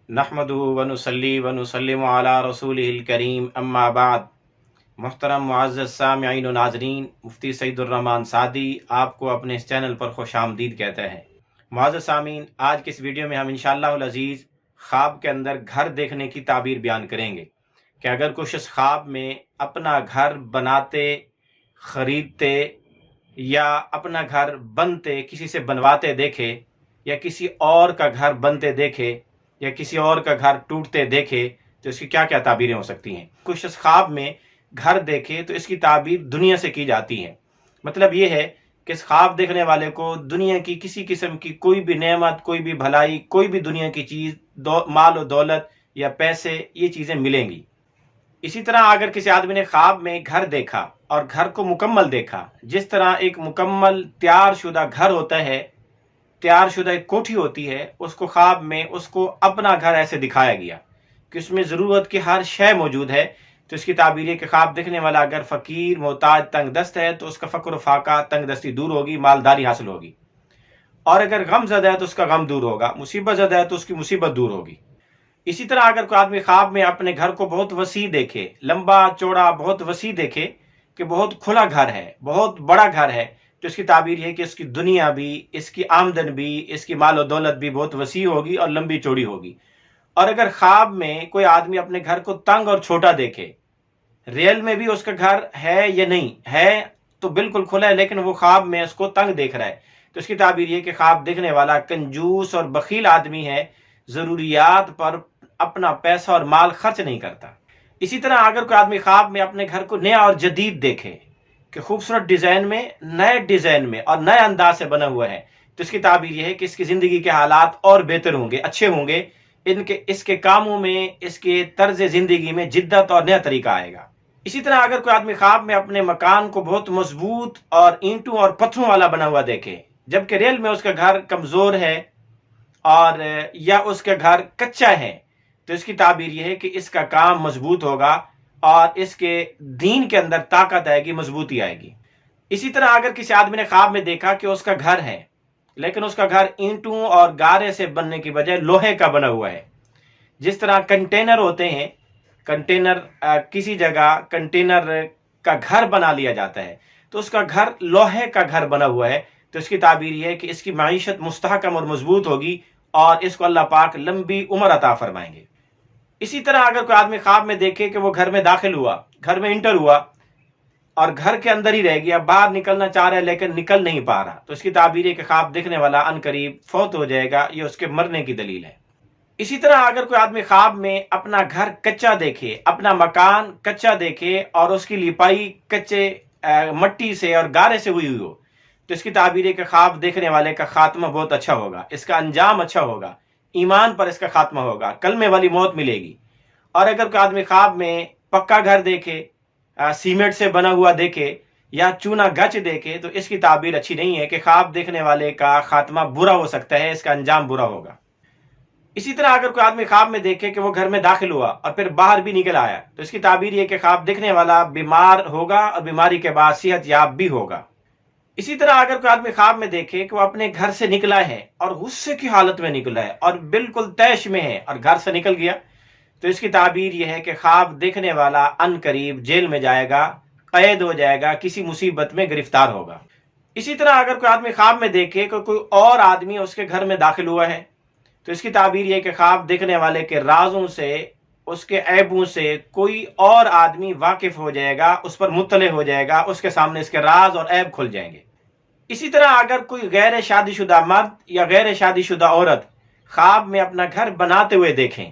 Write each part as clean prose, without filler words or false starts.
نحمدہ ونصلی ونسلم علی رسولہ الکریم اما بعد۔ محترم معزز سامعین و ناظرین، مفتی سعید الرحمن سعیدی آپ کو اپنے اس چینل پر خوش آمدید کہتے ہیں۔ معزز سامعین، آج کے اس ویڈیو میں ہم انشاءاللہ العزیز خواب کے اندر گھر دیکھنے کی تعبیر بیان کریں گے کہ اگر کچھ اس خواب میں اپنا گھر بناتے، خریدتے یا اپنا گھر بنتے کسی سے بنواتے دیکھے، یا کسی اور کا گھر بنتے دیکھے، یا کسی اور کا گھر ٹوٹتے دیکھے، تو اس کی کیا کیا تعبیریں ہو سکتی ہیں۔ کچھ اس خواب میں گھر دیکھے تو اس کی تعبیر دنیا سے کی جاتی ہے۔ مطلب یہ ہے کہ اس خواب دیکھنے والے کو دنیا کی کسی قسم کی کوئی بھی نعمت، کوئی بھی بھلائی، کوئی بھی دنیا کی چیز، مال و دولت یا پیسے، یہ چیزیں ملیں گی۔ اسی طرح اگر کسی آدمی نے خواب میں گھر دیکھا اور گھر کو مکمل دیکھا، جس طرح ایک مکمل تیار شدہ گھر ہوتا ہے، تیار شدہ ایک کوٹھی ہوتی ہے، اس کو خواب میں اس کو اپنا گھر ایسے دکھایا گیا کہ اس میں ضرورت کی ہر شے موجود ہے، تو اس کی تعبیر ہے کہ خواب دیکھنے والا اگر فقیر، محتاج، تنگ دست ہے تو اس کا فقر و فاقہ، تنگ دستی دور ہوگی، مالداری حاصل ہوگی، اور اگر غم زدہ ہے تو اس کا غم دور ہوگا، مصیبت زدہ ہے تو اس کی مصیبت دور ہوگی۔ اسی طرح اگر کوئی آدمی خواب میں اپنے گھر کو بہت وسیع دیکھے، لمبا چوڑا بہت وسیع دیکھے کہ بہت کھلا گھر ہے، بہت بڑا گھر ہے، تو اس کی تعبیر یہ کہ اس کی دنیا بھی، اس کی آمدن بھی، اس کی مال و دولت بھی بہت وسیع ہوگی اور لمبی چوڑی ہوگی۔ اور اگر خواب میں کوئی آدمی اپنے گھر کو تنگ اور چھوٹا دیکھے، ریئل میں بھی اس کا گھر ہے یا نہیں ہے تو بالکل کھلا ہے، لیکن وہ خواب میں اس کو تنگ دیکھ رہا ہے، تو اس کی تعبیر یہ کہ خواب دیکھنے والا کنجوس اور بخیل آدمی ہے، ضروریات پر اپنا پیسہ اور مال خرچ نہیں کرتا۔ اسی طرح اگر کوئی آدمی خواب میں اپنے گھر کو نیا اور جدید دیکھے کہ خوبصورت ڈیزائن میں، نئے ڈیزائن میں اور نئے انداز سے بنا ہوا ہے، تو اس کی تعبیر یہ ہے کہ اس کی زندگی کے حالات اور بہتر ہوں گے، اچھے ہوں گے، اس کے کاموں میں، اس کے طرز زندگی میں جدت اور نیا طریقہ آئے گا۔ اسی طرح اگر کوئی آدمی خواب میں اپنے مکان کو بہت مضبوط اور اینٹوں اور پتھروں والا بنا ہوا دیکھے، جبکہ ریل میں اس کا گھر کمزور ہے اور یا اس کا گھر کچا ہے، تو اس کی تعبیر یہ ہے کہ اس کا کام مضبوط ہوگا اور اس کے دین کے اندر طاقت آئے گی، مضبوطی آئے گی۔ اسی طرح اگر کسی آدمی نے خواب میں دیکھا کہ اس کا گھر ہے، لیکن اس کا گھر اینٹوں اور گارے سے بننے کی بجائے لوہے کا بنا ہوا ہے، جس طرح کنٹینر ہوتے ہیں، کنٹینر کسی جگہ کنٹینر کا گھر بنا لیا جاتا ہے، تو اس کا گھر لوہے کا گھر بنا ہوا ہے، تو اس کی تعبیر یہ ہے کہ اس کی معیشت مستحکم اور مضبوط ہوگی اور اس کو اللہ پاک لمبی عمر عطا فرمائیں گے۔ اسی طرح اگر کوئی آدمی خواب میں دیکھے کہ وہ گھر میں داخل ہوا، گھر میں انٹر ہوا اور گھر کے اندر ہی رہ گیا، باہر نکلنا چاہ رہا ہے لیکن نکل نہیں پا رہا، تو اس کی تعبیر ہے کہ خواب دیکھنے والا ان قریب فوت ہو جائے گا، یہ اس کے مرنے کی دلیل ہے۔ اسی طرح اگر کوئی آدمی خواب میں اپنا گھر کچا دیکھے، اپنا مکان کچا دیکھے اور اس کی لیپائی کچے مٹی سے اور گارے سے ہوئی ہو، تو اس کی تعبیر ہے کہ خواب دیکھنے والے کا خاتمہ بہت اچھا ہوگا، اس کا انجام اچھا ہوگا، ایمان پر اس کا خاتمہ ہوگا، کلمے والی موت ملے گی۔ اور اگر کوئی آدمی خواب میں پکا گھر دیکھے، سیمنٹ سے بنا ہوا دیکھے یا چونا گچ دیکھے، تو اس کی تعبیر اچھی نہیں ہے کہ خواب دیکھنے والے کا خاتمہ برا ہو سکتا ہے، اس کا انجام برا ہوگا۔ اسی طرح اگر کوئی آدمی خواب میں دیکھے کہ وہ گھر میں داخل ہوا اور پھر باہر بھی نکل آیا، تو اس کی تعبیر یہ کہ خواب دیکھنے والا بیمار ہوگا اور بیماری کے بعد صحت یاب بھی ہوگا۔ اسی طرح اگر کوئی آدمی خواب میں دیکھے کہ وہ اپنے گھر سے نکلا ہے اور غصے کی حالت میں نکلا ہے اور بالکل طیش میں ہے اور گھر سے نکل گیا، تو اس کی تعبیر یہ ہے کہ خواب دیکھنے والا ان قریب جیل میں جائے گا، قید ہو جائے گا، کسی مصیبت میں گرفتار ہوگا۔ اسی طرح اگر کوئی آدمی خواب میں دیکھے کہ کوئی اور آدمی اس کے گھر میں داخل ہوا ہے، تو اس کی تعبیر یہ کہ خواب دیکھنے والے کے رازوں سے، اس کے عیبوں سے کوئی اور آدمی واقف ہو جائے گا، اس پر مطلع ہو جائے گا، اس کے سامنے اس کے راز اور عیب کھل جائیں گے۔ اسی طرح اگر کوئی غیر شادی شدہ مرد یا غیر شادی شدہ عورت خواب میں اپنا گھر بناتے ہوئے دیکھیں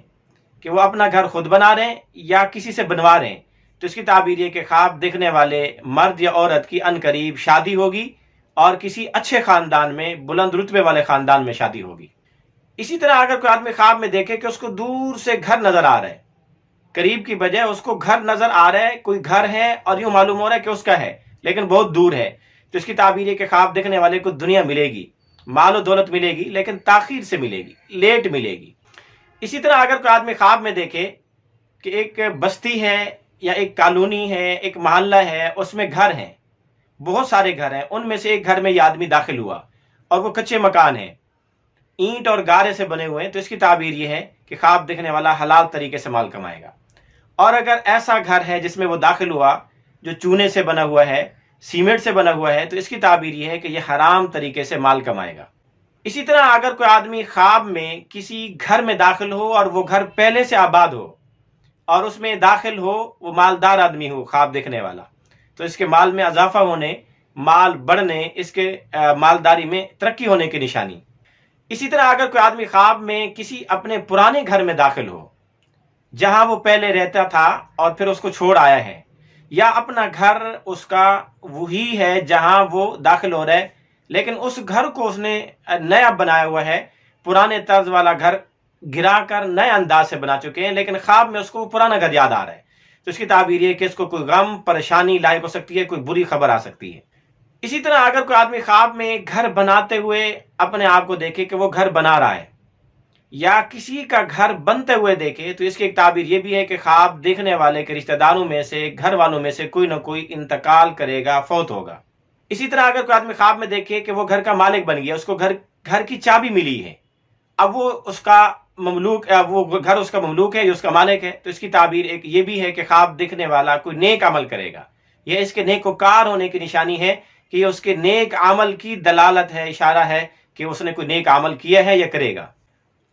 کہ وہ اپنا گھر خود بنا رہے ہیں یا کسی سے بنوا رہے ہیں، تو اس کی تعبیر یہ کہ خواب دیکھنے والے مرد یا عورت کی ان قریب شادی ہوگی اور کسی اچھے خاندان میں، بلند رتبے والے خاندان میں شادی ہوگی۔ اسی طرح اگر کوئی آدمی خواب میں دیکھے کہ اس کو دور سے گھر نظر آ رہا ہے، قریب کی بجائے اس کو گھر نظر آ رہا ہے، کوئی گھر ہے اور یوں معلوم ہو رہا ہے کہ اس کا ہے لیکن بہت دور ہے، تو اس کی تعبیر ہے کہ خواب دیکھنے والے کو دنیا ملے گی، مال و دولت ملے گی، لیکن تاخیر سے ملے گی، لیٹ ملے گی۔ اسی طرح اگر کوئی آدمی خواب میں دیکھے کہ ایک بستی ہے یا ایک کالونی ہے، ایک محلہ ہے، اس میں گھر ہیں، بہت سارے گھر ہیں، ان میں سے ایک گھر میں یہ آدمی داخل ہوا اور وہ کچے مکان ہیں، اینٹ اور گارے سے بنے ہوئے ہیں، تو اس کی تعبیر یہ ہے کہ خواب دیکھنے والا حلال طریقے سے مال کمائے گا، اور اگر ایسا گھر ہے جس میں وہ داخل ہوا جو چونے سے بنا ہوا ہے، سیمنٹ سے بنا ہوا ہے، تو اس کی تعبیر یہ ہے کہ یہ حرام طریقے سے مال کمائے گا۔ اسی طرح اگر کوئی آدمی خواب میں کسی گھر میں داخل ہو اور وہ گھر پہلے سے آباد ہو اور اس میں داخل ہو، وہ مالدار آدمی ہو خواب دیکھنے والا، تو اس کے مال میں اضافہ ہونے، مال بڑھنے، اس کے مالداری میں ترقی ہونے کی نشانی۔ اسی طرح اگر کوئی آدمی خواب میں کسی اپنے پرانے گھر میں داخل ہو جہاں وہ پہلے رہتا تھا اور پھر اس کو چھوڑ آیا ہے، یا اپنا گھر اس کا وہی ہے جہاں وہ داخل ہو رہا ہے لیکن اس گھر کو اس نے نیا بنایا ہوا ہے، پرانے طرز والا گھر گرا کر نئے انداز سے بنا چکے ہیں، لیکن خواب میں اس کو پرانا گھر یاد آ رہا ہے، تو اس کی تعبیر یہ کہ اس کو کوئی غم پریشانی لاحق ہو سکتی ہے، کوئی بری خبر آ سکتی ہے۔ اسی طرح اگر کوئی آدمی خواب میں گھر بناتے ہوئے اپنے آپ کو دیکھے کہ وہ گھر بنا رہا ہے یا کسی کا گھر بنتے ہوئے دیکھے، تو اس کی ایک تعبیر یہ بھی ہے کہ خواب دیکھنے والے کے رشتہ داروں میں سے، گھر والوں میں سے کوئی نہ کوئی انتقال کرے گا، فوت ہوگا۔ اسی طرح اگر کوئی آدمی خواب میں دیکھے کہ وہ گھر کا مالک بن گیا، اس کو گھر کی چابی ملی ہے، اب وہ اس کا مملوک، وہ گھر اس کا مملوک ہے، یہ اس کا مالک ہے، تو اس کی تعبیر ایک یہ بھی ہے کہ خواب دیکھنے والا کوئی نیک عمل کرے گا، یہ اس کے نیک وکار ہونے کی نشانی ہے کہ یہ اس کے نیک عمل کی دلالت ہے، اشارہ ہے کہ اس نے کوئی نیک عمل کیا ہے یا کرے گا۔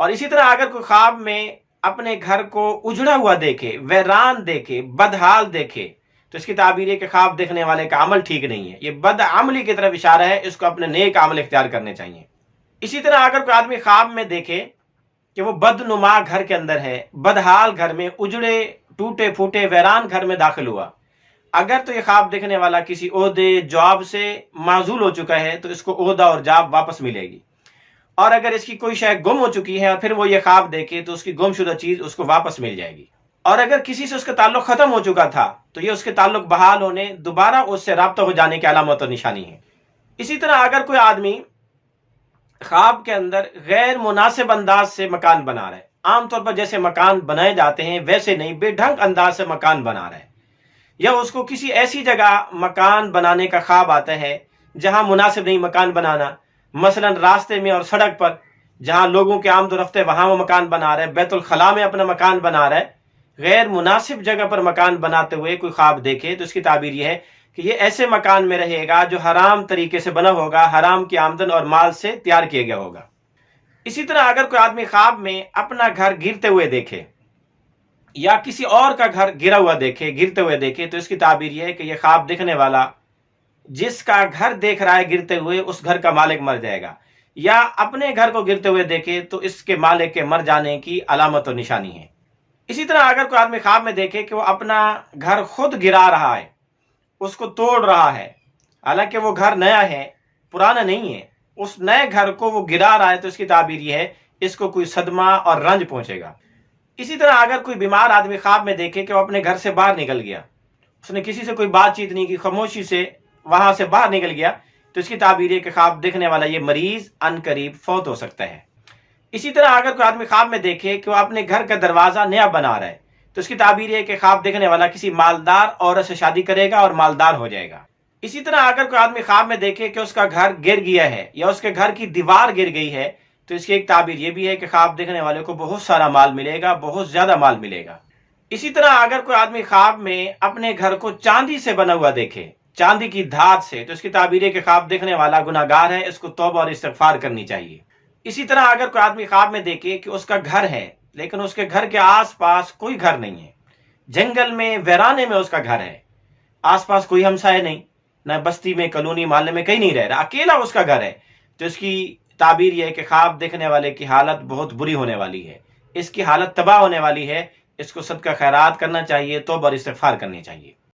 اور اسی طرح اگر کوئی خواب میں اپنے گھر کو اجڑا ہوا دیکھے، ویران دیکھے، بدحال دیکھے، تو اس کی تعبیر ہے کہ خواب دیکھنے والے کا عمل ٹھیک نہیں ہے، یہ بد عملی کی طرف اشارہ ہے، اس کو اپنے نیک عمل اختیار کرنے چاہیے۔ اسی طرح اگر کوئی آدمی خواب میں دیکھے کہ وہ بدنما گھر کے اندر ہے، بدحال گھر میں، اجڑے ٹوٹے پھوٹے ویران گھر میں داخل ہوا، اگر تو یہ خواب دیکھنے والا کسی عہدے جاب سے معزول ہو چکا ہے تو اس کو عہدہ اور جاب واپس ملے گی، اور اگر اس کی کوئی شے گم ہو چکی ہے اور پھر وہ یہ خواب دیکھے تو اس کی گم شدہ چیز اس کو واپس مل جائے گی، اور اگر کسی سے اس کا تعلق ختم ہو چکا تھا تو یہ اس کے تعلق بحال ہونے، دوبارہ اس سے رابطہ ہو جانے کی علامت اور نشانی ہے۔ اسی طرح اگر کوئی آدمی خواب کے اندر غیر مناسب انداز سے مکان بنا رہا ہے، عام طور پر جیسے مکان بنائے جاتے ہیں ویسے نہیں، بے ڈھنگ انداز سے مکان بنا رہا ہے، یا اس کو کسی ایسی جگہ مکان بنانے کا خواب آتا ہے جہاں مناسب نہیں مکان بنانا، مثلا راستے میں اور سڑک پر جہاں لوگوں کے آمد و رفت ہے وہاں وہ مکان بنا رہا ہے، بیت الخلاء میں اپنا مکان بنا رہا ہے، غیر مناسب جگہ پر مکان بناتے ہوئے کوئی خواب دیکھے تو اس کی تعبیر یہ ہے کہ یہ ایسے مکان میں رہے گا جو حرام طریقے سے بنا ہوگا، حرام کی آمدن اور مال سے تیار کیا گیا ہوگا۔ اسی طرح اگر کوئی آدمی خواب میں اپنا گھر گرتے ہوئے دیکھے یا کسی اور کا گھر گرا ہوا دیکھے، گرتے ہوئے دیکھے، تو اس کی تعبیر یہ ہے کہ یہ خواب دیکھنے والا جس کا گھر دیکھ رہا ہے گرتے ہوئے، اس گھر کا مالک مر جائے گا، یا اپنے گھر کو گرتے ہوئے دیکھے تو اس کے مالک کے مر جانے کی علامت اور نشانی ہے۔ اسی طرح اگر کوئی آدمی خواب میں دیکھے کہ وہ اپنا گھر خود گرا رہا ہے، اس کو توڑ رہا ہے، حالانکہ وہ گھر نیا ہے، پرانا نہیں ہے، اس نئے گھر کو وہ گرا رہا ہے، تو اس کی تعبیر یہ ہے اس کو کوئی صدمہ اور رنج پہنچے گا۔ اسی طرح اگر کوئی بیمار آدمی خواب میں دیکھے کہ وہ اپنے گھر سے باہر نکل گیا، اس نے کسی سے کوئی بات چیت نہیں کی، خاموشی سے وہاں سے باہر نکل گیا، تو اس کی تعبیر ہے کہ خواب دیکھنے والا یہ مریض ان قریب فوت ہو سکتا ہے۔ اسی طرح اگر کوئی آدمی خواب میں دیکھے کہ وہ اپنے گھر کا دروازہ نیا بنا رہا ہے، تو اس کی تعبیر یہ ہے کہ خواب دیکھنے والا کسی مالدار عورت سے شادی کرے گا اور مالدار ہو جائے گا۔ اسی طرح اگر کوئی آدمی خواب میں دیکھے کہ اس کا گھر گر گیا ہے یا اس کے گھر کی دیوار گر گئی ہے، تو اس کی ایک تعبیر یہ بھی ہے کہ خواب دیکھنے والے کو بہت سارا مال ملے گا، بہت زیادہ مال ملے گا۔ اسی طرح اگر کوئی آدمی خواب میں اپنے گھر کو چاندی سے بنا ہوا دیکھے، چاندی کی دھات سے، تو اس کی تعبیر ہے کہ خواب دیکھنے والا گناہ گار ہے، اس کو توبہ اور استغفار کرنی چاہیے۔ اسی طرح اگر کوئی آدمی خواب میں دیکھے کہ اس کا گھر ہے لیکن اس کے گھر کے آس پاس کوئی گھر نہیں ہے، جنگل میں ویرانے میں اس کا گھر ہے، آس پاس کوئی ہمسائے نہیں، نہ بستی میں، کالونی، محلے میں کہیں نہیں رہ رہا، اکیلا اس کا گھر ہے، تو اس کی تعبیر یہ ہے کہ خواب دیکھنے والے کی حالت بہت بری ہونے والی ہے، اس کی حالت تباہ ہونے والی ہے، اس کو صدقہ خیرات کرنا چاہیے، توبہ اور استغفار کرنی چاہیے۔